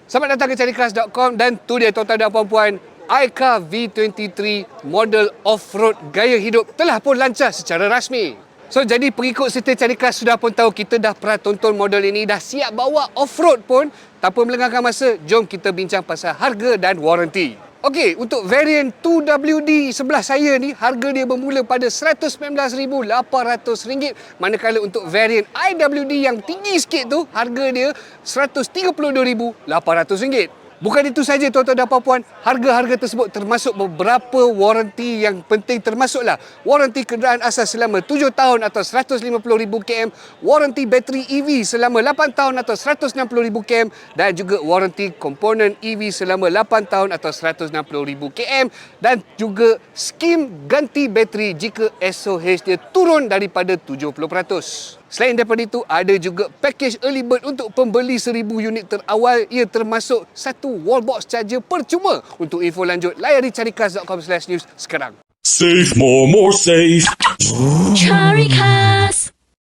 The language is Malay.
Selamat datang ke Carikas.com dan tu dia tuan-tuan dan puan-puan, iCar V23 model off-road gaya hidup telah pun lancar secara rasmi. So jadi pengikut serta Carikas sudah pun tahu kita dah pernah tonton model ini, dah siap bawa off-road pun. Tanpa melengahkan masa, jom kita bincang pasal harga dan waranti. Okey, untuk varian 2WD sebelah saya ni, harga dia bermula pada RM119,800. Manakala untuk varian IWD yang tinggi sikit tu, harga dia RM132,800. Bukan itu saja tuan-tuan dan puan-puan, harga-harga tersebut termasuk beberapa waranti yang penting, termasuklah waranti kenderaan asas selama 7 tahun atau 150,000 km, waranti bateri EV selama 8 tahun atau 160,000 km dan juga waranti komponen EV selama 8 tahun atau 160,000 km dan juga skim ganti bateri jika SOH dia turun daripada 70%. Selain daripada itu, ada juga package early bird untuk pembeli 1,000 unit terawal. Ia termasuk satu wallbox charger percuma. Untuk info lanjut, layari carikas.com/news sekarang. Save more safe. Carikas.